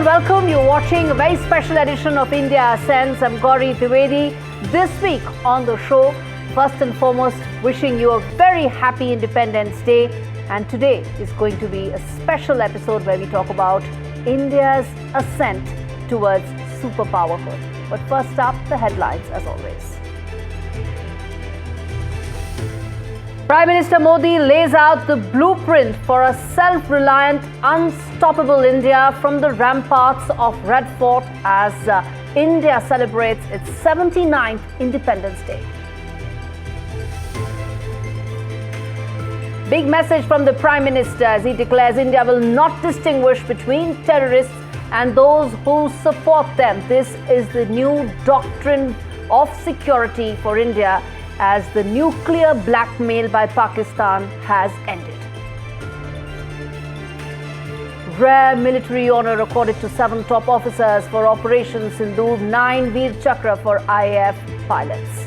welcome. You're watching a very special edition of India Ascends. I'm Gauri Trivedi. This week on the show, first and foremost, wishing you a very happy Independence Day. And today is going to be a special episode where we talk about India's ascent towards superpowerhood. But first up, the headlines as always. Prime Minister Modi lays out the blueprint for a self-reliant, unstoppable India from the ramparts of Red Fort as India celebrates its 79th Independence Day. Big message from the Prime Minister as he declares India will not distinguish between terrorists and those who support them. This is the new doctrine of security for India as the nuclear blackmail by Pakistan has ended. Rare military honor accorded to 7 top officers for Operation Sindoor, 9 Veer Chakra for IAF pilots.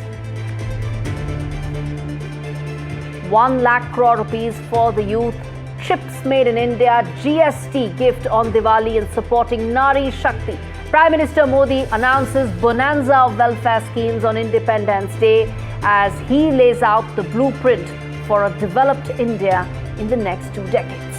1 lakh crore rupees for the youth. Chips made in India, GST gift on Diwali in supporting Nari Shakti. Prime Minister Modi announces bonanza of welfare schemes on Independence Day as he lays out the blueprint for a developed India in the next 2 decades.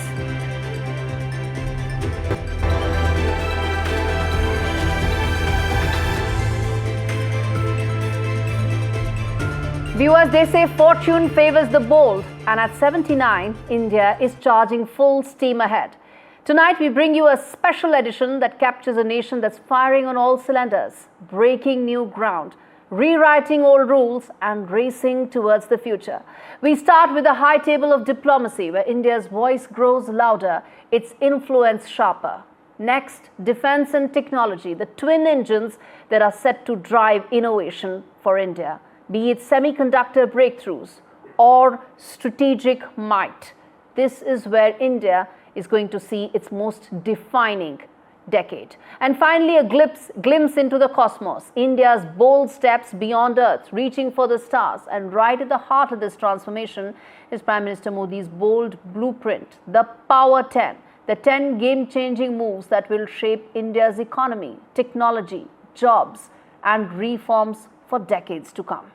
Viewers, they say fortune favors the bold, and at 79, India is charging full steam ahead. Tonight, we bring you a special edition that captures a nation that's firing on all cylinders, breaking new ground, rewriting old rules and racing towards the future. We start with the high table of diplomacy where India's voice grows louder, its influence sharper. Next, defense and technology, the twin engines that are set to drive innovation for India, be it semiconductor breakthroughs or strategic might. This is where India is going to see its most defining decade. And finally, a glimpse into the cosmos, India's bold steps beyond Earth, reaching for the stars. And right at the heart of this transformation is Prime Minister Modi's bold blueprint, the Power 10, the 10 game-changing moves that will shape India's economy, technology, jobs, and reforms for decades to come.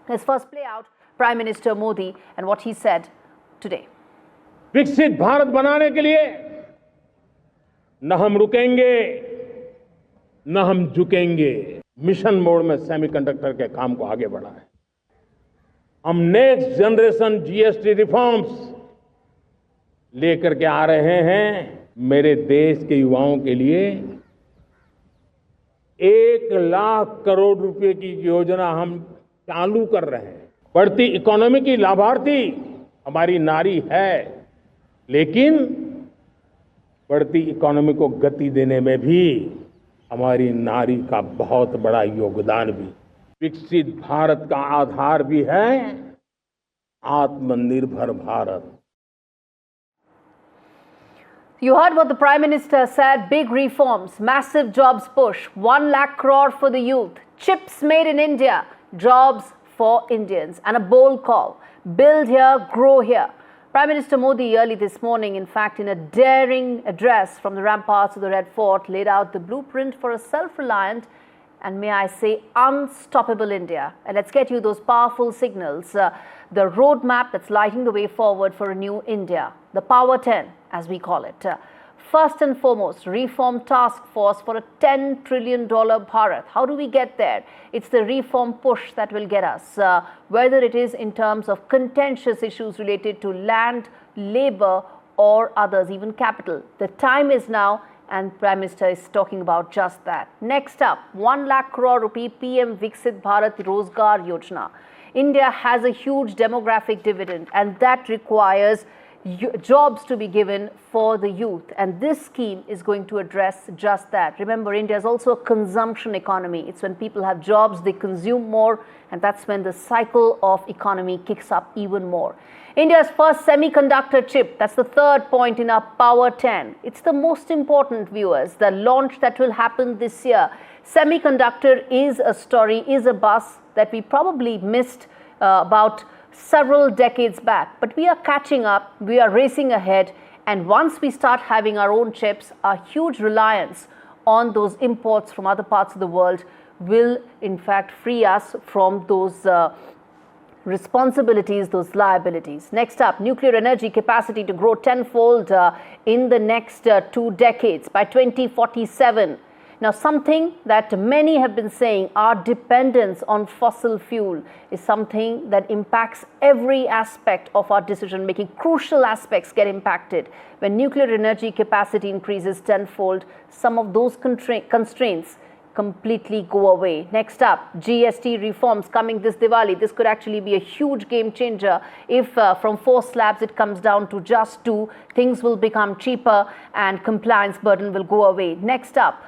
Let's first play out Prime Minister Modi and what he said today. विकसित भारत बनाने के लिए न हम रुकेंगे न हम झुकेंगे। मिशन मोड में सेमीकंडक्टर के काम को आगे बढ़ाएं। हम नेक्स्ट जनरेशन जीएसटी रिफॉर्म्स लेकर के आ रहे हैं। मेरे देश के युवाओं के लिए 1 लाख करोड़ रुपए की योजना हम चालू कर रहे हैं। बढ़ती इकोनॉमी की लाभार्थी हमारी नारी है, लेकिन बढ़ती इकोनॉमी को गति देने में भी हमारी नारी का बहुत बड़ा योगदान भी। विकसित भारत का आधार भी है आत्मनिर्भर Bharat. You heard what the Prime Minister said. Big reforms, massive jobs push, 1 lakh crore for the youth, chips made in India, jobs for Indians, and a bold call, build here, grow here. Prime Minister Modi early this morning, in fact, in a daring address from the ramparts of the Red Fort, laid out the blueprint for a self-reliant and, may I say, unstoppable India. And let's get you those powerful signals, the roadmap that's lighting the way forward for a new India, the Power 10, as we call it. First and foremost, reform task force for a $10 trillion Bharat. How do we get there? It's the reform push that will get us, whether it is in terms of contentious issues related to land, labor, or others, even capital. The time is now, and Prime Minister is talking about just that. Next up, 1 lakh crore rupee PM Viksit Bharat Rozgar Yojana. India has a huge demographic dividend, and that requires jobs to be given for the youth, and this scheme is going to address just that. Remember, India is also a consumption economy. It's when people have jobs, they consume more, and that's when the cycle of economy kicks up even more. India's first semiconductor chip, that's the third point in our Power 10. It's the most important, viewers, the launch that will happen this year. Semiconductor is a story, is a buzz that we probably missed about several decades back, but we are catching up, we are racing ahead, And once we start having our own chips, our huge reliance on those imports from other parts of the world will in fact free us from those responsibilities, those liabilities. Next up, nuclear energy capacity to grow tenfold in the next 2 decades by 2047. Now, something that many have been saying, our dependence on fossil fuel is something that impacts every aspect of our decision making. Crucial aspects get impacted. When nuclear energy capacity increases tenfold, some of those constraints completely go away. Next up, GST reforms coming this Diwali. This could actually be a huge game changer. If from 4 slabs it comes down to just 2, things will become cheaper and compliance burden will go away. Next up,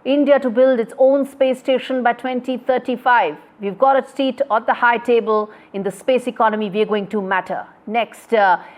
India to build its own space station by 2035. We've got a seat at the high table in the space economy. We are going to matter. Next,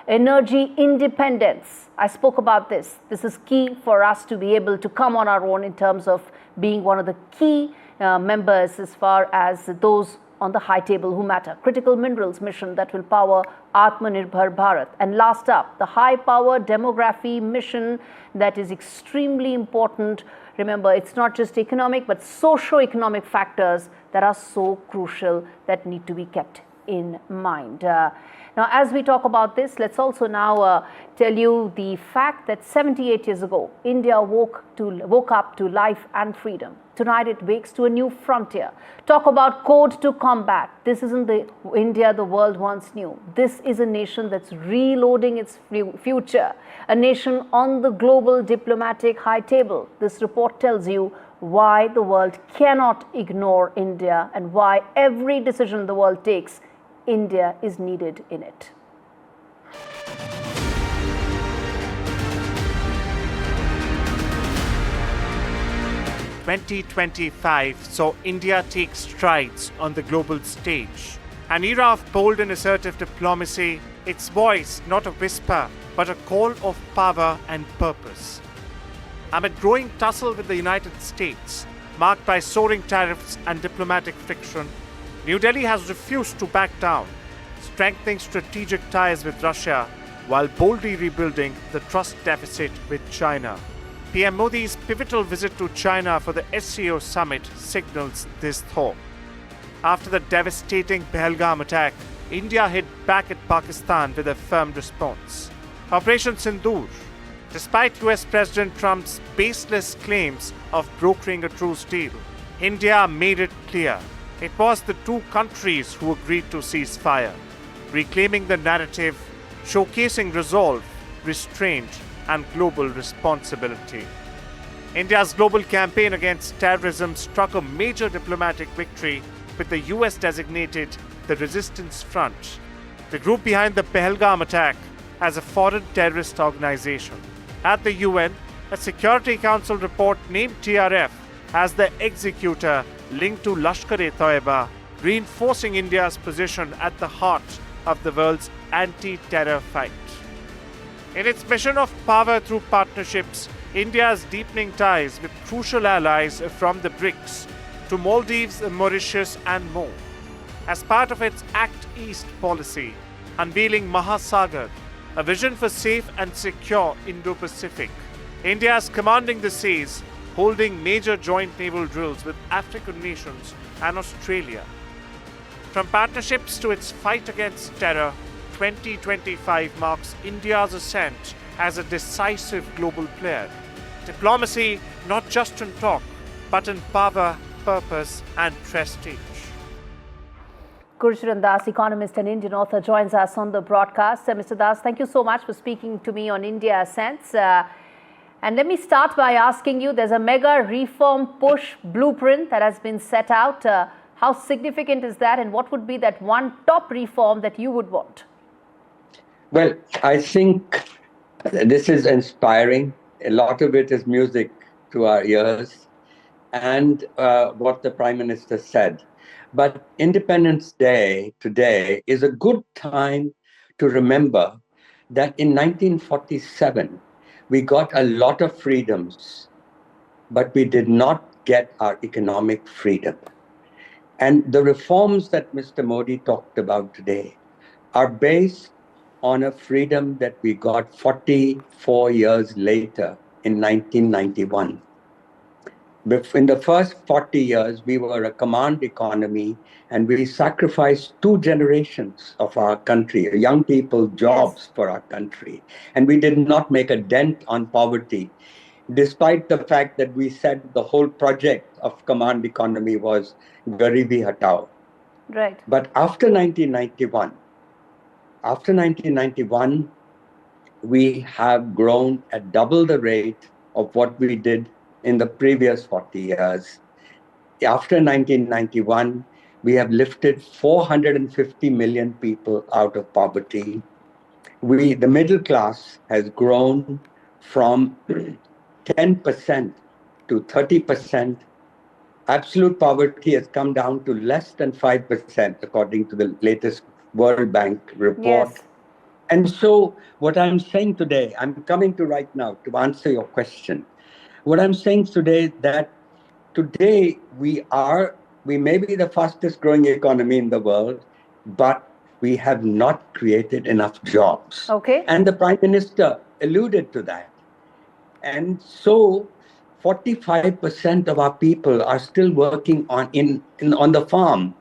energy independence. I spoke about this. This is key for us to be able to come on our own in terms of being one of the key members as far as those on the high table who matter. Critical minerals mission that will power Atmanirbhar Bharat. And last up, the high power demography mission that is extremely important. Remember, it's not just economic, but socio-economic factors that are so crucial that need to be kept in mind. Now, as we talk about this, let's also now tell you the fact that 78 years ago, India woke up to life and freedom. Tonight, it wakes to a new frontier. Talk about code to combat. This isn't the India the world once knew. This is a nation that's reloading its future, a nation on the global diplomatic high table. This report tells you why the world cannot ignore India and why every decision the world takes, India is needed in it. 2025 saw India take strides on the global stage. An era of bold and assertive diplomacy, its voice not a whisper, but a call of power and purpose. Amid growing tussle with the United States, marked by soaring tariffs and diplomatic friction, New Delhi has refused to back down, strengthening strategic ties with Russia while boldly rebuilding the trust deficit with China. PM Modi's pivotal visit to China for the SCO summit signals this thought. After the devastating Pahalgam attack, India hit back at Pakistan with a firm response. Operation Sindoor. Despite US President Trump's baseless claims of brokering a truce deal, India made it clear it was the two countries who agreed to cease fire, reclaiming the narrative, showcasing resolve, restraint, and global responsibility. India's global campaign against terrorism struck a major diplomatic victory with the US designated the Resistance Front, the group behind the Pahalgam attack, as a foreign terrorist organization. At the UN, a Security Council report named TRF as the executor linked to Lashkar-e-Toiba, reinforcing India's position at the heart of the world's anti-terror fight. In its mission of power through partnerships, India is deepening ties with crucial allies from the BRICS to Maldives, Mauritius, and more. As part of its Act East policy, unveiling Mahasagar, a vision for safe and secure Indo-Pacific, India is commanding the seas, holding major joint naval drills with African nations and Australia. From partnerships to its fight against terror, 2025 marks India's ascent as a decisive global player. Diplomacy not just in talk, but in power, purpose, and prestige. Gurcharan Das, economist and Indian author, joins us on the broadcast. Mr. Das, thank you so much for speaking to me on India Ascents. And let me start by asking you, there's a mega reform push blueprint that has been set out. How significant is that, and what would be that one top reform that you would want? Well, I think this is inspiring. A lot of it is music to our ears, and what the Prime Minister said. But Independence Day today is a good time to remember that in 1947, we got a lot of freedoms, but we did not get our economic freedom. And the reforms that Mr. Modi talked about today are based on a freedom that we got 44 years later in 1991. In the first 40 years, we were a command economy and we sacrificed 2 generations of our country, young people, jobs for our country. And we did not make a dent on poverty, despite the fact that we said the whole project of command economy was Garibi Hatao. Right. But after 1991, we have grown at double the rate of what we did in the previous 40 years. After 1991, we have lifted 450 million people out of poverty. The middle class has grown from 10% to 30%. Absolute poverty has come down to less than 5%, according to the latest World Bank report. Yes. And so what I'm saying today, I'm coming to right now to answer your question. What I'm saying today is that today we may be the fastest growing economy in the world, but we have not created enough jobs. Okay. And the Prime Minister alluded to that. And so 45% of our people are still working on the farm.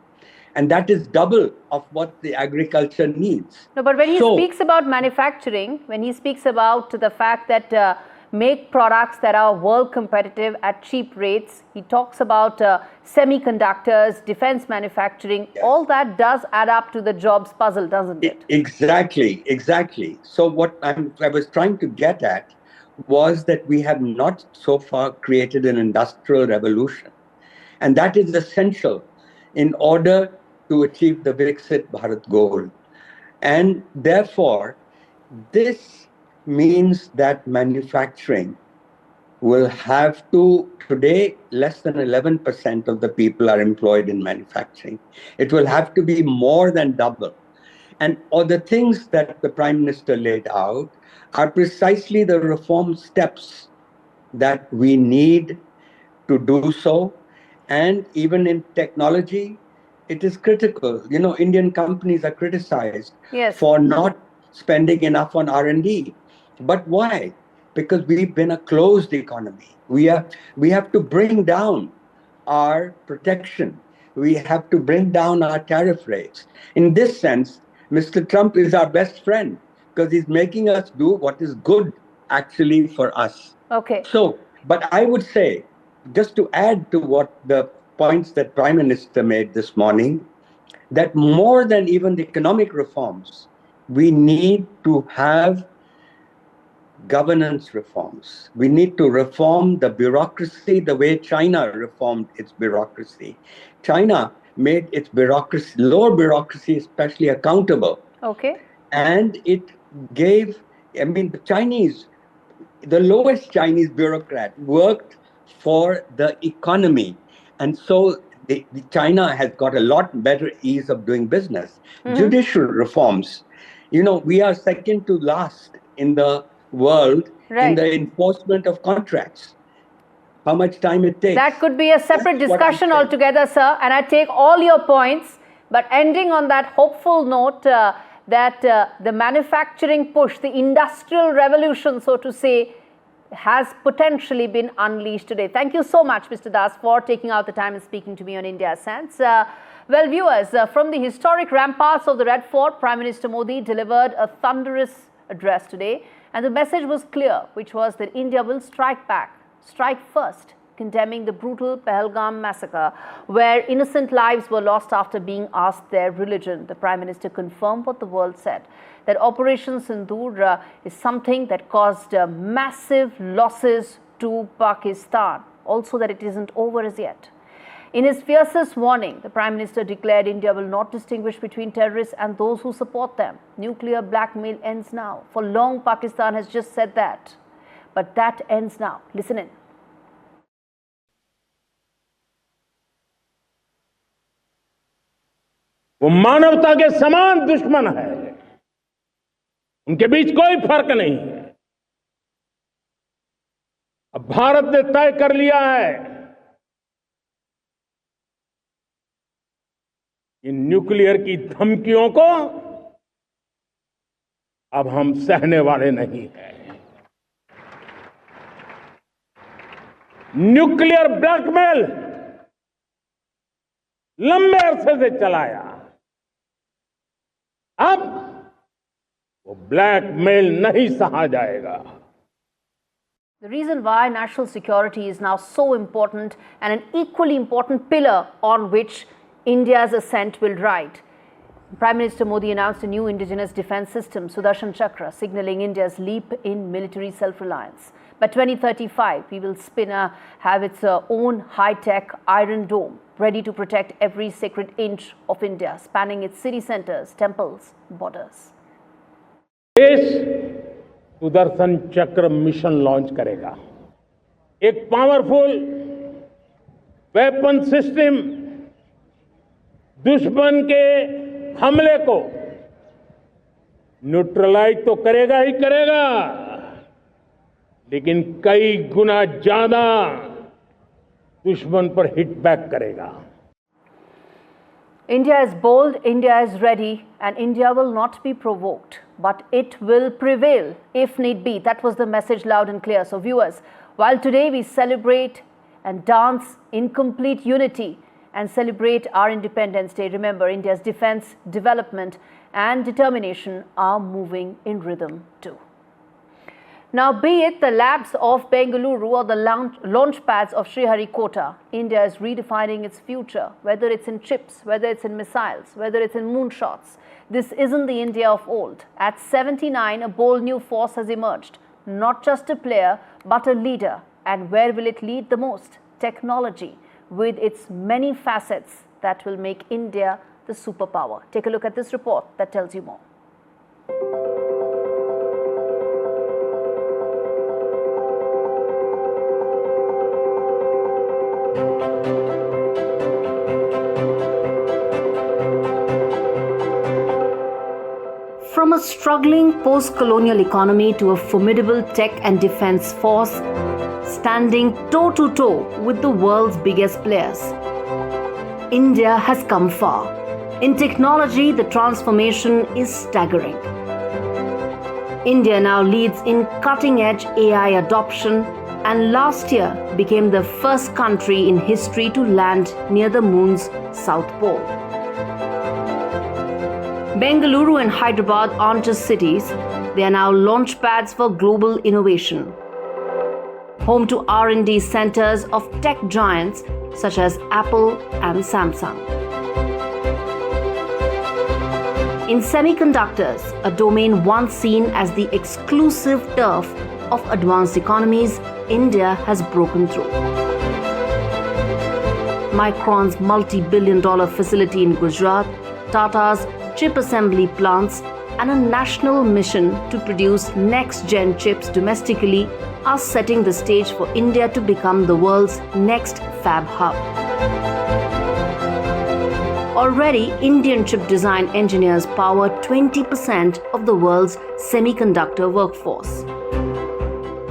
And that is double of what the agriculture needs. No, but when he speaks about manufacturing, when he speaks about the fact that make products that are world competitive at cheap rates, he talks about semiconductors, defense manufacturing, yes. All that does add up to the jobs puzzle, doesn't it? Exactly. So what I was trying to get at was that we have not so far created an industrial revolution. And that is essential in order to achieve the Viksit Bharat goal. And therefore, this means that manufacturing will have to, today, less than 11% of the people are employed in manufacturing. It will have to be more than double. And all the things that the Prime Minister laid out are precisely the reform steps that we need to do so. And even in technology, it is critical. You know, Indian companies are criticized for not spending enough on R&D. But why? Because we've been a closed economy. We have to bring down our protection. We have to bring down our tariff rates. In this sense, Mr. Trump is our best friend because he's making us do what is good actually for us. Okay. So, but I would say, just to add to what the points that Prime Minister made this morning, that more than even the economic reforms, we need to have governance reforms. We need to reform the bureaucracy the way China reformed its bureaucracy. China made its bureaucracy, lower bureaucracy especially, accountable. Okay. And it gave, the lowest Chinese bureaucrat worked for the economy. And so China has got a lot better ease of doing business. Mm-hmm. Judicial reforms. You know, we are second to last in the world in the enforcement of contracts. How much time it takes. That could be a separate discussion altogether, sir. And I take all your points. But ending on that hopeful note, that the manufacturing push, the industrial revolution, so to say, has potentially been unleashed today. Thank you so much, Mr. Das, for taking out the time and speaking to me on India Sense. Well, viewers, from the historic ramparts of the Red Fort, Prime Minister Modi delivered a thunderous address today. And the message was clear, which was that India will strike back, strike first, condemning the brutal Pahalgam massacre, where innocent lives were lost after being asked their religion. The Prime Minister confirmed what the world said, that Operation Sindoor is something that caused massive losses to Pakistan. Also that it isn't over as yet. In his fiercest warning, the Prime Minister declared India will not distinguish between terrorists and those who support them. Nuclear blackmail ends now. For long, Pakistan has just said that. But that ends now. Listen in. वो मानवता के समान दुश्मन है, उनके बीच कोई फर्क नहीं है। अब भारत ने तय कर लिया है कि न्यूक्लियर की धमकियों को अब हम सहने वाले नहीं हैं। न्यूक्लियर ब्लैकमेल लंबे अरसे से चलाया, अब वो ब्लैकमेल नहीं सहा जाएगा। The reason why national security is now so important and an equally important pillar on which India's ascent will ride. Prime Minister Modi announced a new indigenous defense system, Sudarshan Chakra, signaling India's leap in military self-reliance. By 2035, we will have its own high-tech Iron Dome, ready to protect every sacred inch of India, spanning its city centers, temples, borders. देश सुदर्शन चक्र mission launch करेगा। एक powerful weapon system दुश्मन के हमले को neutralise तो करेगा ही करेगा, लेकिन कई गुना ज्यादा दुश्मन पर हिट बैक करेगा। India is bold, India is ready, and India will not be provoked, but it will prevail if need be. That was the message loud and clear. So viewers, while today we celebrate and dance in complete unity and celebrate our Independence Day, remember India's defense, development and determination are moving in rhythm too. Now, be it the labs of Bengaluru or the launch pads of Sriharikota, India is redefining its future, whether it's in chips, whether it's in missiles, whether it's in moonshots. This isn't the India of old. At 79, a bold new force has emerged, not just a player, but a leader. And where will it lead the most? Technology, with its many facets that will make India the superpower. Take a look at this report that tells you more. From a struggling post-colonial economy to a formidable tech and defense force, standing toe-to-toe with the world's biggest players, India has come far. In technology, the transformation is staggering. India now leads in cutting-edge AI adoption and last year became the first country in history to land near the moon's south pole. Bengaluru and Hyderabad aren't just cities, they are now launch pads for global innovation. Home to R&D centers of tech giants such as Apple and Samsung. In semiconductors, a domain once seen as the exclusive turf of advanced economies, India has broken through. Micron's multi-billion-dollar facility in Gujarat, Tata's chip assembly plants, and a national mission to produce next-gen chips domestically are setting the stage for India to become the world's next fab hub. Already, Indian chip design engineers power 20% of the world's semiconductor workforce.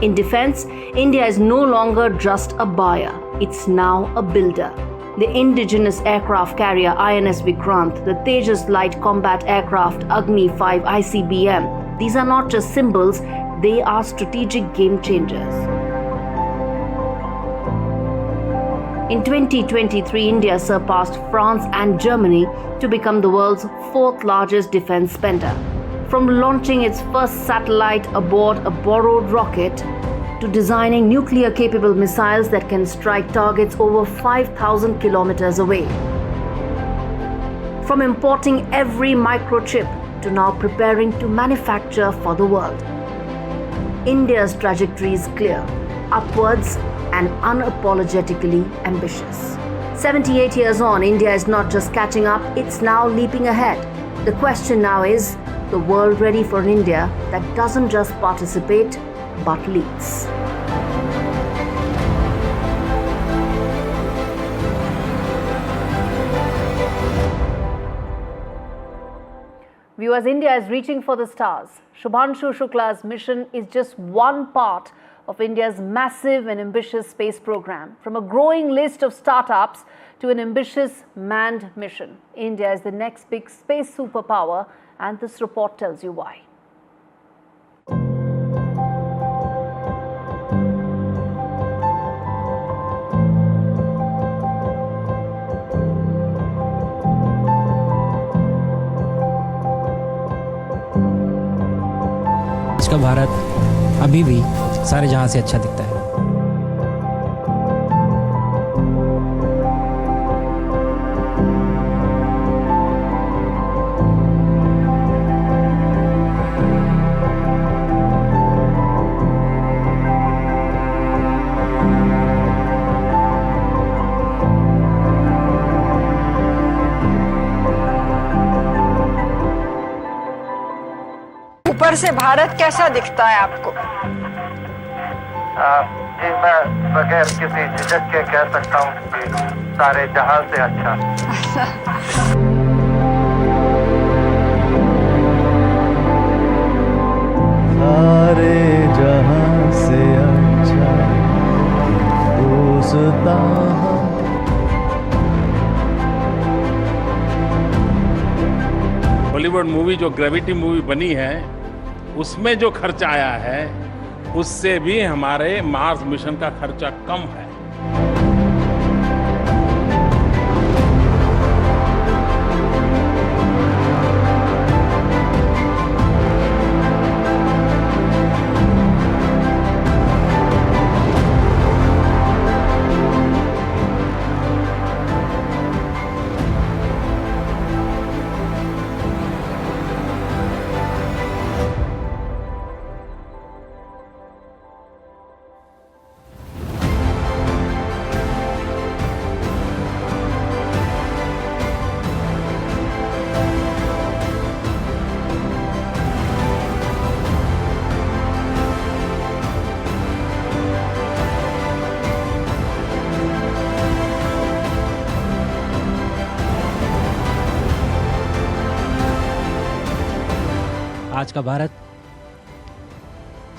In defense, India is no longer just a buyer, it's now a builder. The indigenous aircraft carrier INS Vikrant, the Tejas light combat aircraft Agni 5 ICBM, these are not just symbols, they are strategic game changers. In 2023, India surpassed France and Germany to become the world's fourth largest defense spender. From launching its first satellite aboard a borrowed rocket to designing nuclear-capable missiles that can strike targets over 5,000 kilometers away. From importing every microchip to now preparing to manufacture for the world. India's trajectory is clear, upwards and unapologetically ambitious. 78 years on, India is not just catching up, it's now leaping ahead. The question now is, the world ready for an India that doesn't just participate, but leads. Viewers, India is reaching for the stars. Shubhanshu Shukla's mission is just one part of India's massive and ambitious space program. From a growing list of startups to an ambitious manned mission, India is the next big space superpower, and this report tells you why. का भारत अभी भी सारे जहां से अच्छा दिखता है। ऊपर से भारत कैसा दिखता है आपको? जी मैं बगैर किसी झिझक के कह सकता हूँ कि सारे जहां से अच्छा। सारे जहां से अच्छा दोस्ता। बॉलीवुड मूवी जो ग्रेविटी मूवी बनी है उसमें जो खर्चा आया है उससे भी हमारे मार्स मिशन का खर्चा कम है। आज का भारत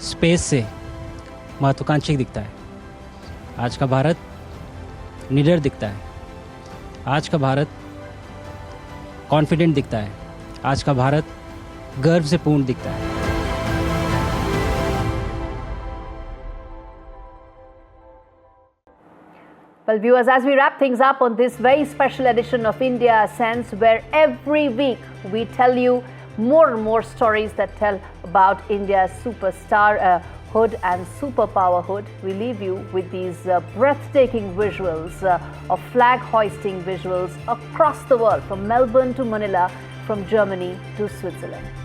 स्पेस से महत्वाकांक्षी दिखता है। आज का भारत निडर दिखता है। आज का भारत कॉन्फिडेंट दिखता है। आज का भारत गर्व से पूर्ण दिखता है। Well, viewers, as we wrap things up on this very special edition of India Sense, where every week we tell you more and more stories that tell about India's superstarhood and superpowerhood, we leave you with these breathtaking visuals of flag hoisting visuals across the world, from Melbourne to Manila, from Germany to Switzerland.